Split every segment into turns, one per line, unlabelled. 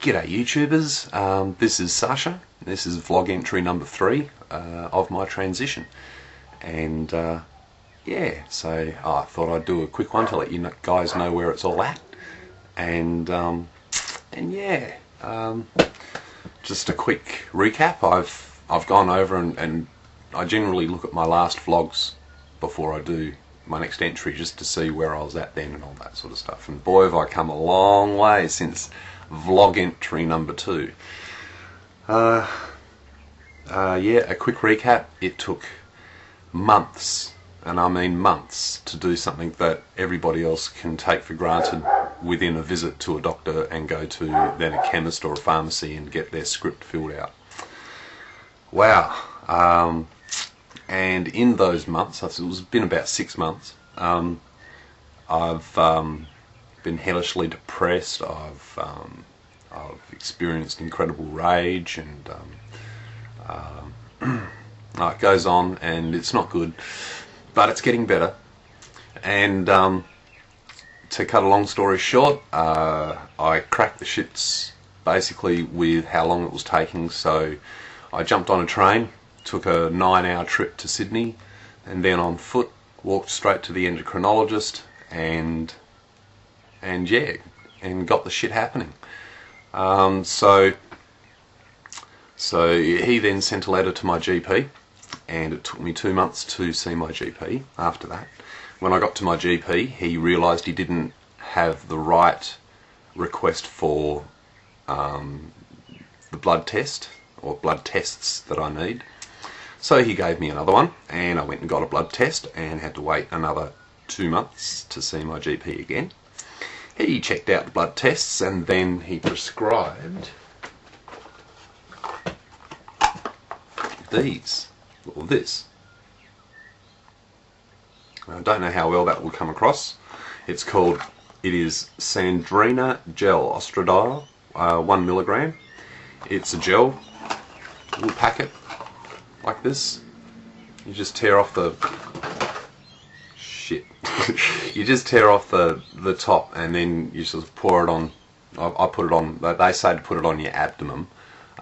G'day YouTubers, this is Sasha. This is vlog entry number 3 of my transition, and yeah, so I thought I'd do a quick one to let you guys know where it's all at, and yeah, just a quick recap. I've gone over and I generally look at my last vlogs before I do my next entry just to see where I was at then and all that sort of stuff, and boy have I come a long way since vlog entry number 2. Yeah, a quick recap. It took months, and I mean months, to do something that everybody else can take for granted within a visit to a doctor and go to then a chemist or a pharmacy and get their script filled out. Wow. And in those months, it's been about 6 months, I've been hellishly depressed. I've experienced incredible rage, and it goes on, and it's not good, but it's getting better. And to cut a long story short, I cracked the shits basically with how long it was taking. So I jumped on a train, took a 9-hour trip to Sydney, and then on foot walked straight to the endocrinologist, and yeah, and got the shit happening. So he then sent a letter to my GP, and it took me 2 months to see my GP after that. When I got to my GP, he realised he didn't have the right request for the blood test or blood tests that I need. So he gave me another one, and I went and got a blood test and had to wait another 2 months to see my GP again. He checked out the blood tests, and then he prescribed these, or this. I don't know how well that will come across. It is Sandrina Gel Ostradiol, 1 milligram. It's a gel, little packet like this. You just tear off the you just tear off the top, and then you sort of pour it on. I put it on, they say to put it on your abdomen,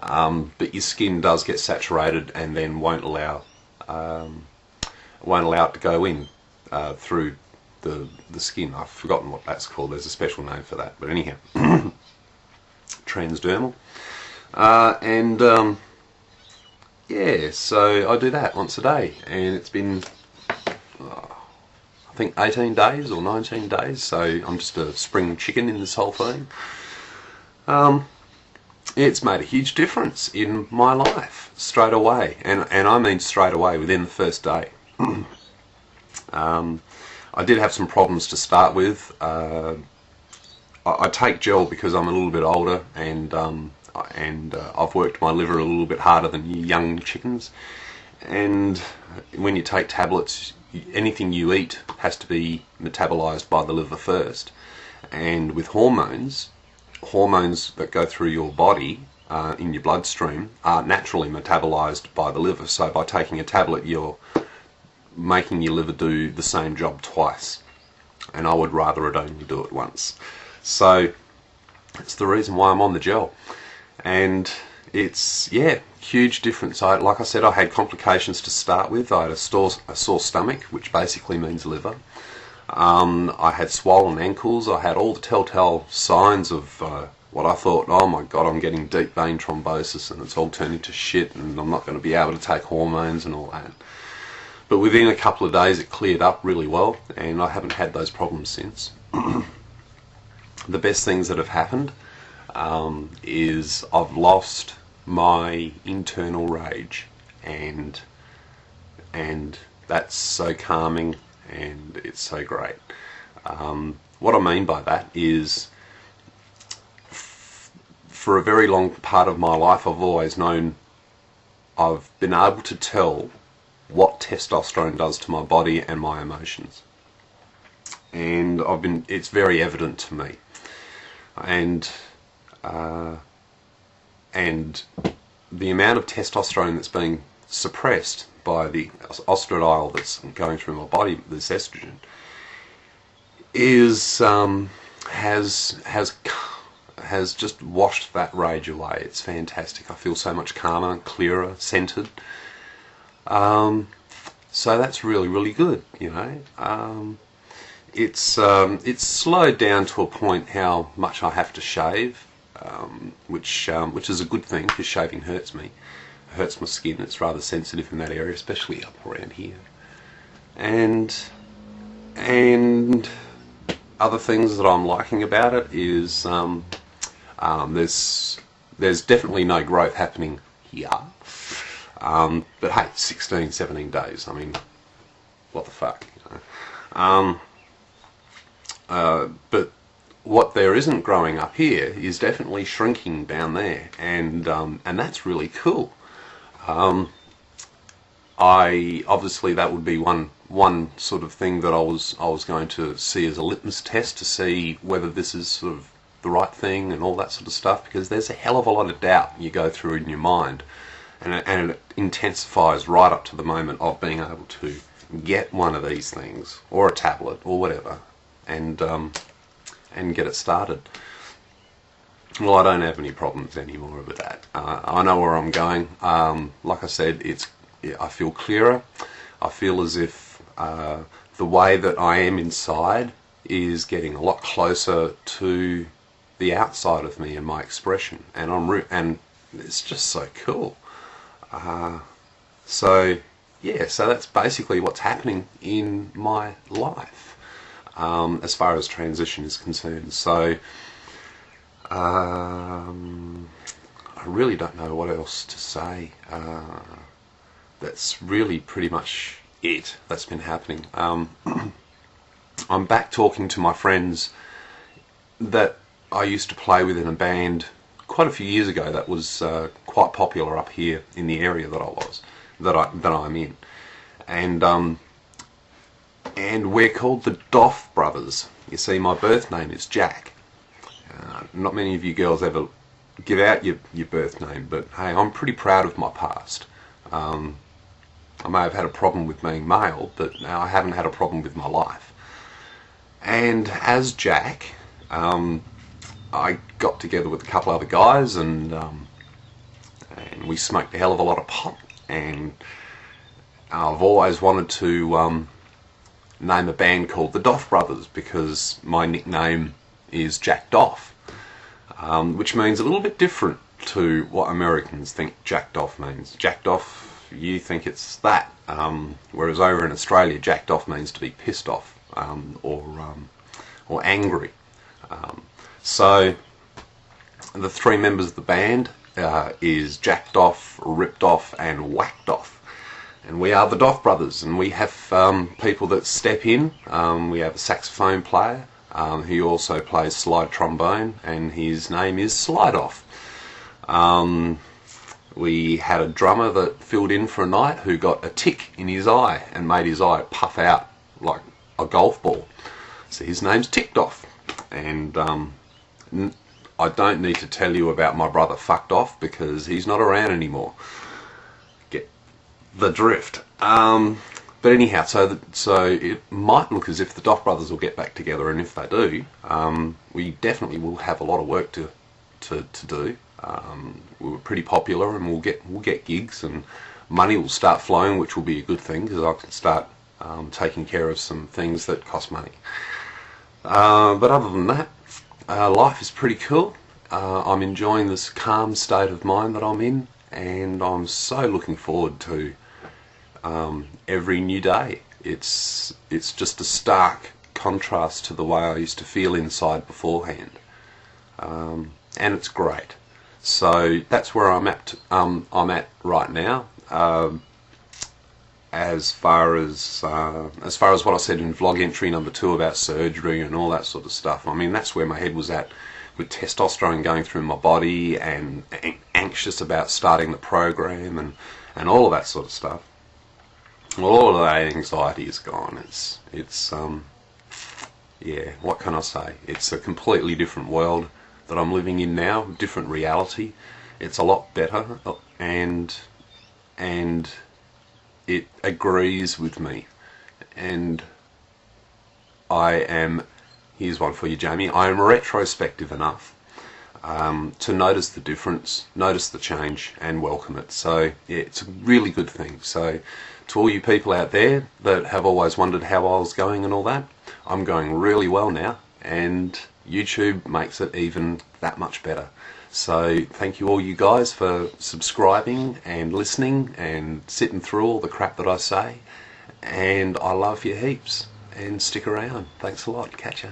but your skin does get saturated and then won't allow it to go in through the skin. I've forgotten what that's called. There's a special name for that, but anyhow, transdermal. Yeah, so I do that once a day, and it's been I think 18 days or 19 days, so I'm just a spring chicken in this whole thing. It's made a huge difference in my life straight away, and I mean straight away, within the first day. I did have some problems to start with. I take gel because I'm a little bit older, and I've worked my liver a little bit harder than you young chickens. And when you take tablets, anything you eat has to be metabolized by the liver first. And with hormones that go through your body in your bloodstream are naturally metabolized by the liver. So by taking a tablet, you're making your liver do the same job twice, and I would rather it only do it once. So it's the reason why I'm on the gel, and it's, yeah, huge difference. Like I said, I had complications to start with. I had a sore stomach, which basically means liver. I had swollen ankles. I had all the telltale signs of what I thought, oh my god, I'm getting deep vein thrombosis, and it's all turning to shit, and I'm not going to be able to take hormones and all that. But within a couple of days it cleared up really well, and I haven't had those problems since. The best things that have happened is I've lost my internal rage, and that's so calming, and it's so great. What I mean by that is, for a very long part of my life, I've been able to tell what testosterone does to my body and my emotions, and it's very evident to me, and the amount of testosterone that's being suppressed by the ostradiol that's going through my body, this estrogen, is has just washed that rage away. It's fantastic. I feel so much calmer, clearer, centered. So that's really good, you know. It's slowed down to a point how much I have to shave, which is a good thing, because shaving hurts me. It hurts my skin. It's rather sensitive in that area, especially up around here. And other things that I'm liking about it is there's definitely no growth happening here. But hey, 16, 17 days. I mean, what the fuck, you know? But what there isn't growing up here is definitely shrinking down there, and that's really cool. Obviously that would be one sort of thing that I was going to see as a litmus test to see whether this is sort of the right thing and all that sort of stuff, because there's a hell of a lot of doubt you go through in your mind, and it intensifies right up to the moment of being able to get one of these things or a tablet or whatever, and get it started. Well, I don't have any problems anymore with that. I know where I'm going. Like I said, I feel clearer. I feel as if the way that I am inside is getting a lot closer to the outside of me and my expression, and it's just so cool. So that's basically what's happening in my life as far as transition is concerned. So I really don't know what else to say. That's really pretty much it that's been happening. I'm back talking to my friends that I used to play with in a band quite a few years ago that was quite popular up here in the area that I'm in, and we're called the Doff Brothers. You see, my birth name is Jack. Not many of you girls ever give out your birth name, but hey, I'm pretty proud of my past. I may have had a problem with being male, but I haven't had a problem with my life. And as Jack, I got together with a couple other guys, and we smoked a hell of a lot of pot, and I've always wanted to name a band called the Doff Brothers, because my nickname is Jack Doff, which means a little bit different to what Americans think Jack Doff means. Jack Doff, you think it's that, whereas over in Australia, Jacked off means to be pissed off, or angry. So the three members of the band is Jacked Off, Ripped Off and Whacked Off, and we are the Doff Brothers, and we have people that step in. We have a saxophone player who also plays slide trombone, and his name is Slide Off. We had a drummer that filled in for a night who got a tick in his eye and made his eye puff out like a golf ball. So his name's Ticked Off. And I don't need to tell you about my brother Fucked Off, because he's not around anymore. Get the drift. But anyhow, so it might look as if the Doff Brothers will get back together, and if they do, we definitely will have a lot of work to do. We were pretty popular, and we'll get gigs, and money will start flowing, which will be a good thing, because I can start taking care of some things that cost money. But other than that, life is pretty cool. I'm enjoying this calm state of mind that I'm in, and I'm so looking forward to every new day. It's just a stark contrast to the way I used to feel inside beforehand, and it's great. So that's where I'm at right now. As far as what I said in vlog entry number 2 about surgery and all that sort of stuff, I mean, that's where my head was at, with testosterone going through my body, and anxious about starting the program, and all of that sort of stuff. Well, all of that anxiety is gone. Yeah, what can I say? It's a completely different world that I'm living in now, different reality. It's a lot better, and it agrees with me, and I am, here's one for you, Jamie, I am retrospective enough to notice the difference, notice the change, and welcome it. So yeah, it's a really good thing. So to all you people out there that have always wondered how I was going and all that, I'm going really well now, and YouTube makes it even that much better. So thank you all you guys for subscribing and listening and sitting through all the crap that I say, and I love you heaps, and stick around. Thanks a lot. Catch ya.